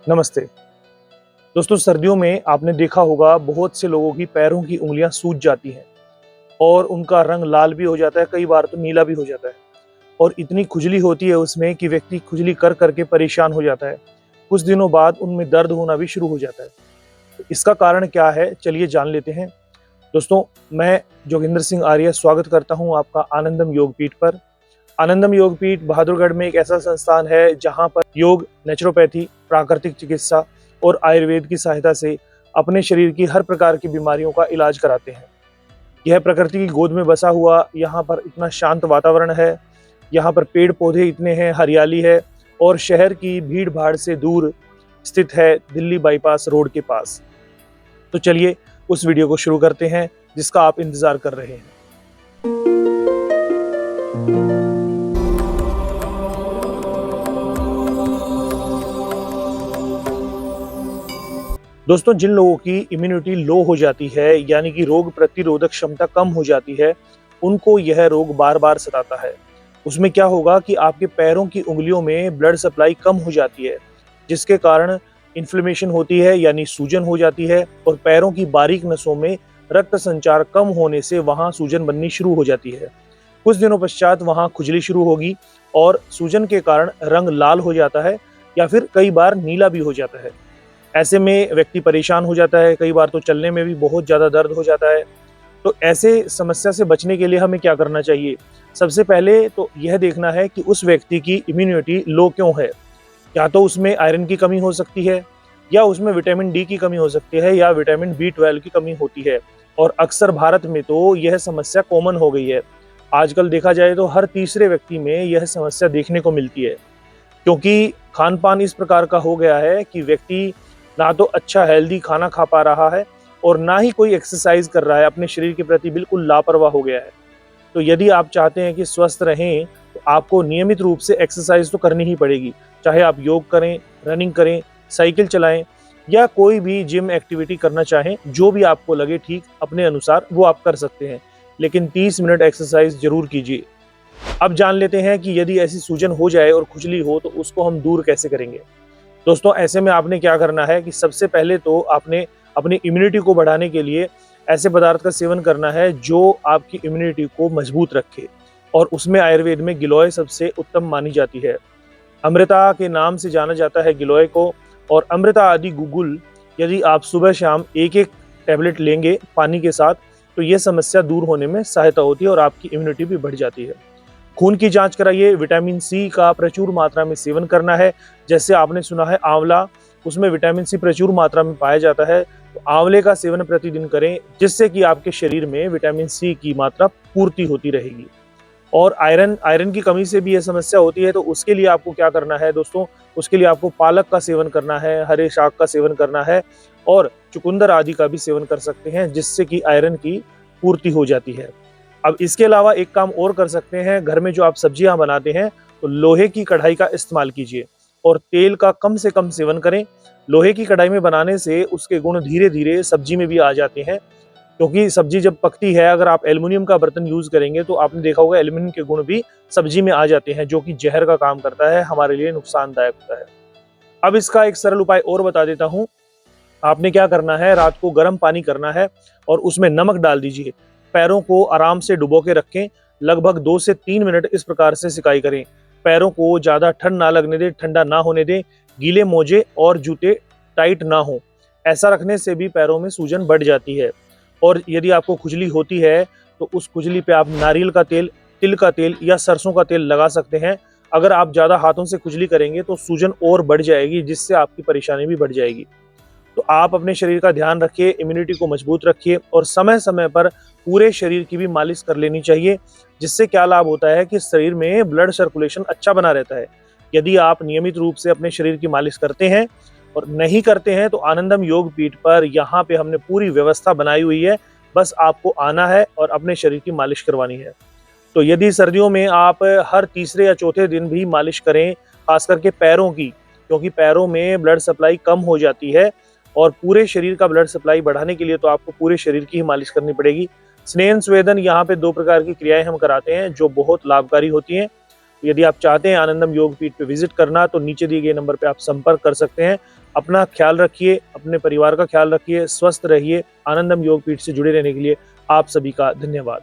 नमस्ते दोस्तों। सर्दियों में आपने देखा होगा बहुत से लोगों की पैरों की उंगलियां सूज जाती हैं और उनका रंग लाल भी हो जाता है, कई बार तो नीला भी हो जाता है और इतनी खुजली होती है उसमें कि व्यक्ति खुजली कर करके परेशान हो जाता है। कुछ दिनों बाद उनमें दर्द होना भी शुरू हो जाता है। तो इसका कारण क्या है, चलिए जान लेते हैं। दोस्तों, मैं जोगिंदर सिंह आर्य स्वागत करता हूं आपका आनंदम योगपीठ पर। आनंदम योगपीठ बहादुरगढ़ में एक ऐसा संस्थान है जहां पर योग, नेचुरोपैथी, प्राकृतिक चिकित्सा और आयुर्वेद की सहायता से अपने शरीर की हर प्रकार की बीमारियों का इलाज कराते हैं। यह प्रकृति की गोद में बसा हुआ यहाँ पर इतना शांत वातावरण है। यहाँ पर पेड़ पौधे इतने हैं, हरियाली है और शहर की भीड़ भाड़ से दूर स्थित है, दिल्ली बाईपास रोड के पास। तो चलिए उस वीडियो को शुरू करते हैं जिसका आप इंतजार कर रहे हैं। दोस्तों, जिन लोगों की इम्यूनिटी लो हो जाती है यानी कि रोग प्रतिरोधक क्षमता कम हो जाती है, उनको यह रोग बार बार सताता है। उसमें क्या होगा कि आपके पैरों की उंगलियों में ब्लड सप्लाई कम हो जाती है, जिसके कारण इन्फ्लेमेशन होती है यानी सूजन हो जाती है और पैरों की बारीक नसों में रक्त संचार कम होने से वहां सूजन बननी शुरू हो जाती है। कुछ दिनों पश्चात वहां खुजली शुरू होगी और सूजन के कारण रंग लाल हो जाता है या फिर कई बार नीला भी हो जाता है। ऐसे में व्यक्ति परेशान हो जाता है, कई बार तो चलने में भी बहुत ज़्यादा दर्द हो जाता है। तो ऐसे समस्या से बचने के लिए हमें क्या करना चाहिए? सबसे पहले तो यह देखना है कि उस व्यक्ति की इम्यूनिटी लो क्यों है। या तो उसमें आयरन की कमी हो सकती है, या उसमें विटामिन डी की कमी हो सकती है, या विटामिन बी 12 की कमी होती है। और अक्सर भारत में तो यह समस्या कॉमन हो गई है। आजकल देखा जाए तो हर तीसरे व्यक्ति में यह समस्या देखने को मिलती है, क्योंकि खान पान इस प्रकार का हो गया है कि व्यक्ति ना तो अच्छा हेल्दी खाना खा पा रहा है और ना ही कोई एक्सरसाइज कर रहा है, अपने शरीर के प्रति बिल्कुल लापरवाह हो गया है। तो यदि आप चाहते हैं कि स्वस्थ रहें तो आपको नियमित रूप से एक्सरसाइज तो करनी ही पड़ेगी। चाहे आप योग करें, रनिंग करें, साइकिल चलाएं या कोई भी जिम एक्टिविटी करना चाहें, जो भी आपको लगे ठीक अपने अनुसार वो आप कर सकते हैं, लेकिन 30 मिनट एक्सरसाइज जरूर कीजिए। अब जान लेते हैं कि यदि ऐसी सूजन हो जाए और खुजली हो तो उसको हम दूर कैसे करेंगे। दोस्तों, ऐसे में आपने क्या करना है कि सबसे पहले तो आपने अपनी इम्यूनिटी को बढ़ाने के लिए ऐसे पदार्थ का सेवन करना है जो आपकी इम्यूनिटी को मजबूत रखे, और उसमें आयुर्वेद में गिलोय सबसे उत्तम मानी जाती है। अमृता के नाम से जाना जाता है गिलोय को। और अमृता आदि गुगुल यदि आप सुबह शाम एक एक टैबलेट लेंगे पानी के साथ, तो ये समस्या दूर होने में सहायता होती है और आपकी इम्यूनिटी भी बढ़ जाती है। खून की जांच कराइए, विटामिन सी का प्रचुर मात्रा में सेवन करना है। जैसे आपने सुना है आंवला, उसमें विटामिन सी प्रचुर मात्रा में पाया जाता है, तो आंवले का सेवन प्रतिदिन करें, जिससे कि आपके शरीर में विटामिन सी की मात्रा पूर्ति होती रहेगी। और आयरन आयरन की कमी से भी यह समस्या होती है, तो उसके लिए आपको क्या करना है दोस्तों, उसके लिए आपको पालक का सेवन करना है, हरे शाक का सेवन करना है और चुकंदर आदि का भी सेवन कर सकते हैं, जिससे कि आयरन की पूर्ति हो जाती है। अब इसके अलावा एक काम और कर सकते हैं, घर में जो आप सब्जियां बनाते हैं तो लोहे की कढ़ाई का इस्तेमाल कीजिए और तेल का कम से कम सेवन करें। लोहे की कढ़ाई में बनाने से उसके गुण धीरे धीरे सब्जी में भी आ जाते हैं, क्योंकि सब्जी जब पकती है, अगर आप एल्युमिनियम का बर्तन यूज करेंगे तो आपने देखा होगा एल्युमिनियम के गुण भी सब्जी में आ जाते हैं, जो कि जहर का काम करता है, हमारे लिए नुकसानदायक होता है। अब इसका एक सरल उपाय और बता देता हूँ। आपने क्या करना है, रात को गर्म पानी करना है और उसमें नमक डाल दीजिए। पैरों को आराम से डुबो के रखें, लगभग 2 से 3 मिनट इस प्रकार से सिकाई करें। पैरों को ज्यादा ठंड ना लगने दें, ठंडा ना होने दें। गीले मोजे और जूते टाइट ना हो। ऐसा रखने से भी पैरों में सूजन बढ़ जाती है। और यदि आपको खुजली होती है तो उस खुजली पे आप नारियल का तेल, तिल का तेल या सरसों का तेल लगा सकते हैं। अगर आप ज्यादा हाथों से खुजली करेंगे तो सूजन और बढ़ जाएगी, जिससे आपकी परेशानी भी बढ़ जाएगी। तो आप अपने शरीर का ध्यान रखिए, इम्यूनिटी को मजबूत रखिए और समय समय पर पूरे शरीर की भी मालिश कर लेनी चाहिए, जिससे क्या लाभ होता है कि शरीर में ब्लड सर्कुलेशन अच्छा बना रहता है। यदि आप नियमित रूप से अपने शरीर की मालिश करते हैं और नहीं करते हैं तो आनंदम योग पीठ पर यहाँ पे हमने पूरी व्यवस्था बनाई हुई है। बस आपको आना है और अपने शरीर की मालिश करवानी है। तो यदि सर्दियों में आप हर तीसरे या चौथे दिन भी मालिश करें, खास करके पैरों की, क्योंकि पैरों में ब्लड सप्लाई कम हो जाती है और पूरे शरीर का ब्लड सप्लाई बढ़ाने के लिए तो आपको पूरे शरीर की ही मालिश करनी पड़ेगी। स्नेहन स्वेदन, यहाँ पे 2 प्रकार की क्रियाएं हम कराते हैं जो बहुत लाभकारी होती हैं। यदि आप चाहते हैं आनंदम योग पीठ पे विजिट करना तो नीचे दिए गए नंबर पे आप संपर्क कर सकते हैं। अपना ख्याल रखिए, अपने परिवार का ख्याल रखिए, स्वस्थ रहिए। आनंदम योग पीठ से जुड़े रहने के लिए आप सभी का धन्यवाद।